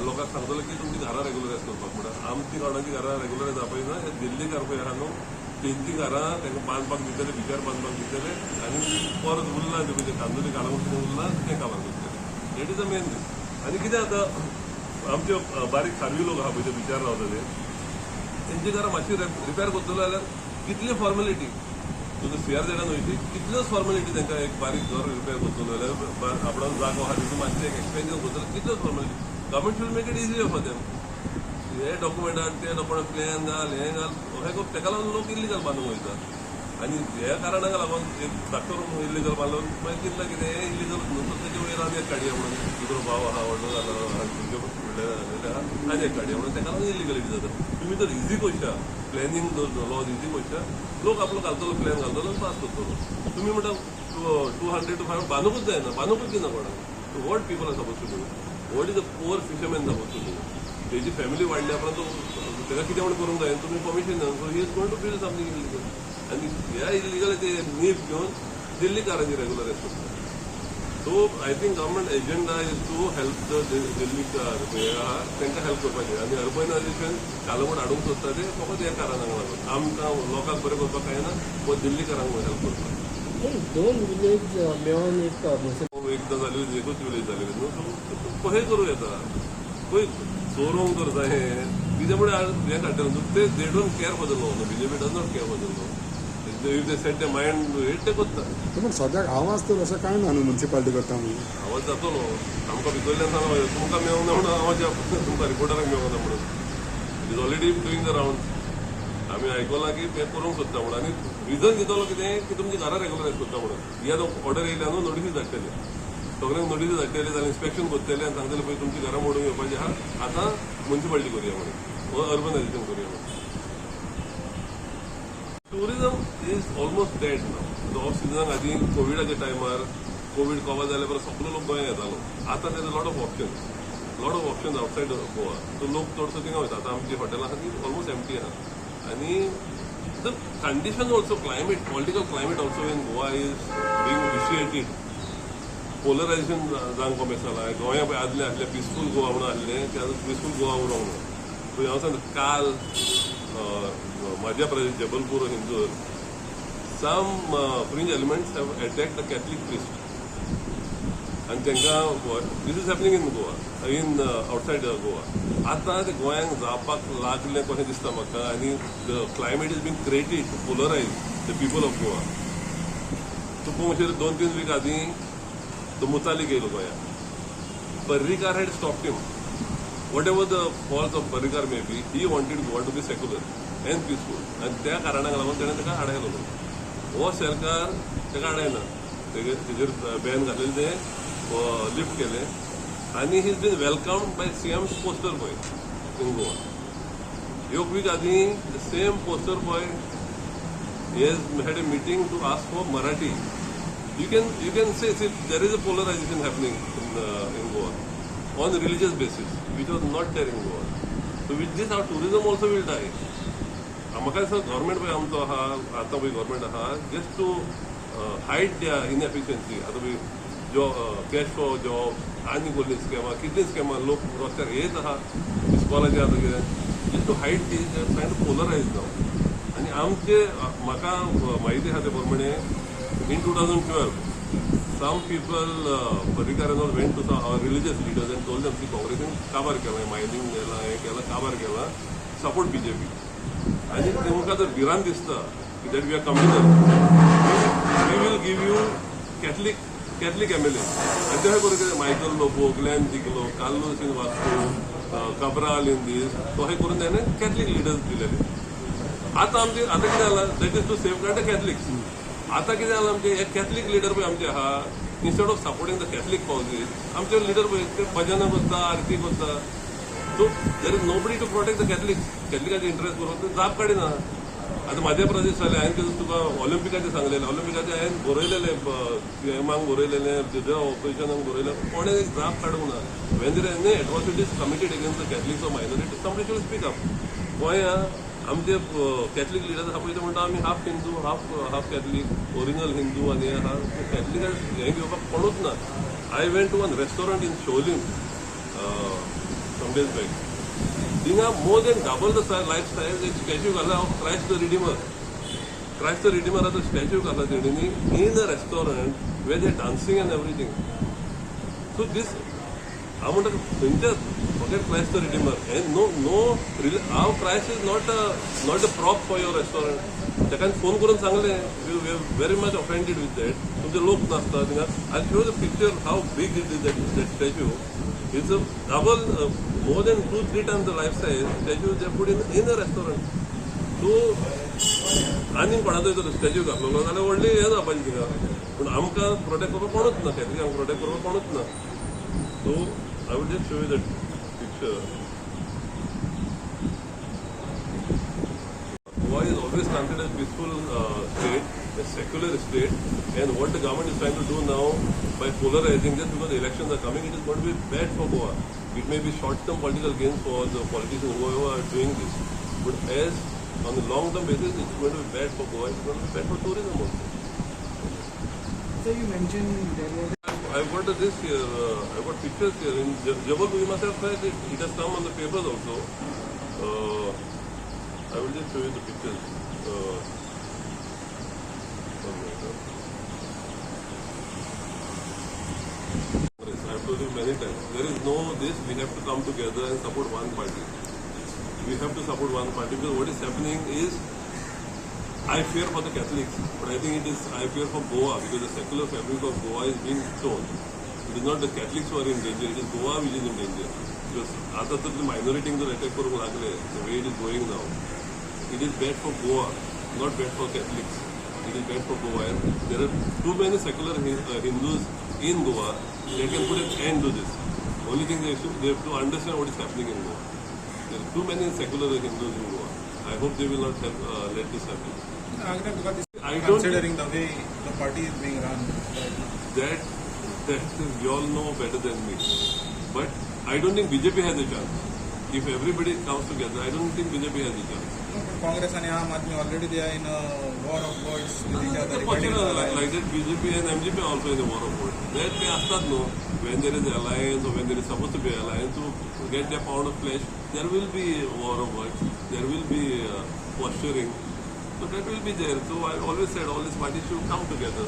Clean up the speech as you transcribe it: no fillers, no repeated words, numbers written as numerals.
लोकांक सांगतलो की तुमची घरां रेग्युलरायज करपाक म्हणून आमची कोणाची घरां रेग्युलरायज जावपाची ना. हे दिल्लीकार पळय आहा न्हू तेंची घरां तांकां बांदपाक दितले बिचार बांदपाक दितले आनी परत उरला ते म्हणजे कांदोली काडून कितें उरला तें कामाक करतले. डेट इज द मेन दीस. आनी कितें जाता आमचे बारीक खारवी लोक आहा पळय ते बिचार रावतले तेंची घरां मातशी रिपेर करतलो जाल्यार कितली फॉर्मेलिटी तुका CRZ वयची कितल्योच फॉर्मेलिटी तांकां एक बारीक घर रिपेर करतलो जाल्यार आपणान जागो आहा तितून मातशें एक एक्सपेन्शन करतलो कितल्योच formality. Government should make it easier for them. हे डॉक्युमेंट ते डॉक्युमेंट प्लॅन घाल हे घाल हे ताका लागून लोक इल्लिगल बांदूंक वयता. आनी ह्या कारणाक लागून एक धाकटो रूम इल्लिगल बांदलो मागीर चिंतला कितें हे इल्लिगल न्हू तेजे वयर आनी एक काडया म्हणून तुजो भाव आहा व्हडलो जालो तुमचे व्हडले आहा आनी एक काडया म्हणून ताका लागून इल्लिगलिटी जाता. तुमी जर इजी कोश्या प्लॅनिंग लॉ इजी कोश्या लोक आपलो घालतलो प्लॅन घालतलो पास करतलो. तुमी म्हणटा 200 to 500 बांदूकूच जायना बांदूकूच दिना कोणाक. What people are suppose to do. What is a poor fisherman suppose to do. तेजी फॅमिली वाडल्या उपरांत ताका कितें म्हणून करूंक जाय तुमी परमिशन ना. So he is going to build something illegal. आनी ह्या इल्लिगलिटी नीफ घेवन दिल्लीकारांची रेग्युलरायज करता. So I think government agenda is to help the दिल्लीकार तांकां हेल्प करपाचें. आनी अर्बनायझेशन कालवड हाडूंक सोदता ते फकत ह्या कारणाक लागून आमकां लोकांक बरें करपाक कांयना व दिल्लीकारांक हेल्प करपाक. दोन विलेज मेळून एक एकदां जाली एकूच विलेज जाली न्हू सो कशें करूं येता पळय चोरूंक जर जाय कित्यामुळे हें काडटलें न्हू ते they don't care for the law. BJP does not care for the law. If they set the mind ते करता. पूण सद्याक आवाज तर अशें कांय ना न्हू म्युन्सिपालिटी करता म्हणून. आवाज जातलो आमकां भितरल्यान सांगला तुमकां मेळूंक ना म्हणून आवाज तुमकां रिपोर्टराक मेळूंक ना म्हणून. It is already doing the round. आमी आयकलां की ते करूंक सोदता म्हणून आनी रिजन दितलो कितें की तुमची घरां रेग्युलरायज करता म्हणून. ह्या ऑर्डर येयल्या न्हू नोटीस धाडटले सगळ्यांक नोटीस धाडटले जाल्यार इन्स्पेक्शन करतले आनी सांगतले पळय तुमची घरां मोडून येवपाची आहा आतां म्युन्सिपालिटी करुया म्हणून व अर्बनायझेशन करुया म्हणून. Tourism is almost dead now. Off सिजनाक आदी कोविडाच्या टायमार कोवीड कवर जाल्या परस सगळो लोक गोंयांत येतालो. आतां तेज lot of options outside Goa. So लोक चडसो थिंगा वयता. आतां आमची हॉटेलां आसा ती ऑलमोस्ट एम्प्टी आहा. आनी the condition also climate political climate also in Goa is being vitiated. Polarisation जावंक कमी जालां. गोंया पळय आदले आसले पिसफूल गोवा म्हणून आसलें ते आतां पिसफूल गोवा उरोंक ना. सो हांव सांगता काल Madhya Pradesh Jabalpur Indore some fringe elements have attacked the Catholic priest आनी तांकां this is happening in Goa in outside Goa. आतां ते गोंयांक जावपाक लागलें कशें दिसता म्हाका. आनी the climate is being created to polarise the people of Goa. तुका अशें 2-3 वीक आदीं तो मुतालिक येयलो गोंयांत. Parrikar had stopped him. Whatever the falls of Parrikar may be he wanted Goa to be secular end peaceful आनी त्या कारणाक लागून ताणें ताका आडायलो. हो सरकार ताका आडायना. तेजेर बॅन घातलेलें तें लिफ्ट केलें आनी he is been welcomed by CM's poster boy in Goa. एक वीक आदीं the same poster boy had a meeting to ask for Marathi. You can say there is a polarization happening in Goa on a religious basis, which was not there in Goa. So with this, our tourism also will die. म्हाका दिसता government पळय आमचो आहा आतां पळय government आहा just to hide द्या इनएफिशियन्सी. आतां पळय जॉब कॅश फॉर जॉब आनी कसली स्कॅमां कितली स्कॅमां लोक रस्त्यार येत आहा इस्कॉलाचे आतां कितें just to hide this trying to polarise नाव. आनी आमचे म्हाका म्हायती आहा ते प्रमाणे in 2012, some people, Parrikar and all went to our religious leaders and told them, see, Congress in kabar kela, mining kela, kabar kela, support BJP. And if they jar viran dista that we are communal, we will give you Catholic MLA. And they have got Michael Lobo, Glenn Diklo, Carlos in Vastu, Cabral in this. So I couldn't then Catholic leaders दिलेले. आता कितें जालां that is to safeguard the Catholics. आता कितें जालां आमचे एक Catholic leader पळय आमचे आहा instead of supporting the Catholic causes आमचे लिडर पळय ते भजनां करता आरती करता. So there is nobody to protect the कॅथलिकाचे इंटरेस्ट करून ते जाप काडिना. आतां मध्य प्रदेश जालें हांवें तुका ऑलिंपिकाचें सांगलेलें. ऑलिंपिकाचें हांवें बरयलेलें CMाक बरयलेलें तेज्या ऑपोजिशनाक बरयलें कोणें एक जाप काडूंक ना. When there any atrocities committed against the Catholics of minority somebody should speak up. गोंयांत आमचे कॅथलीक लिडर्स आहा पळय ते म्हणटा आमी half Hindu half Catholic original Hindu आनी आहा कॅथलीक हें घेवपाक कोणूच ना. I went to one restaurant in Siolim days back. Thing are more than double the life size. A statue of Christ the Redeemer. Christ the Redeemer has a statue in a restaurant where they're dancing and everything. So this, I want to forget Christ the Redeemer. And our Christ is not a prop for your restaurant. They can phone करून सांगले, we are very much offended with that. तुमचे लोक नसतात. I'll show the picture how big it is that statue. It's a double, more than 2-3 times the life size statue they put in a restaurant. So आनी कोणाचो तो statue घातलो जाल्यार व्हडली हें जावपाची थिंगा पूण आमकां प्रोटेक्ट करपाक कोणूच ना कॅथलिकांक प्रोटेक्ट करपाक कोणूच ना so I would just show you that picture Goa is always considered a peaceful state, a secular state, and what the government is trying to do now by polarizing, just because the elections are coming, it is going to be bad for Goa. It may be short-term political gains for the politicians who are doing this, but as on the long-term basis, it's going to be bad for Goa. It's going to be bad for tourism also. So you mentioned there was. I've got this here. I've got pictures here in Jabalpur. You must have heard it. It has come on the papers also. I will just show you the pictures. I've told you many times. There is no this. We have to come together and support one party. We have to support one party because what is happening is, I fear for the Catholics, but I think I fear for Goa because the secular fabric of Goa is being torn. It is not the Catholics who are in danger. It is Goa which is in danger. Because आता तर minority जर attack करून लागले, the way it is going now, it is bad for Goa, not bad for Catholics. It is bad for Goa. And there are too many secular Hindus in Goa. They can put an end to this. Only thing they have to understand what is happening in Goa. There are too many secular Hindus in Goa. I hope they will not have, let this happen. I don't considering the way the party is being run right now. That you all know better than me. But I don't think BJP has a chance. If everybody comes together, I don't think BJP has a chance. Congress and Aam Aadmi already they are in a war of words with each other. Like that, BJP and MGP are also in a war of words. There they ask no, when there is an alliance or when there is supposed to be an alliance to get their pound of flesh, there will be a war of words. There will be posturing. So that will be there. So I always said all these parties should come together.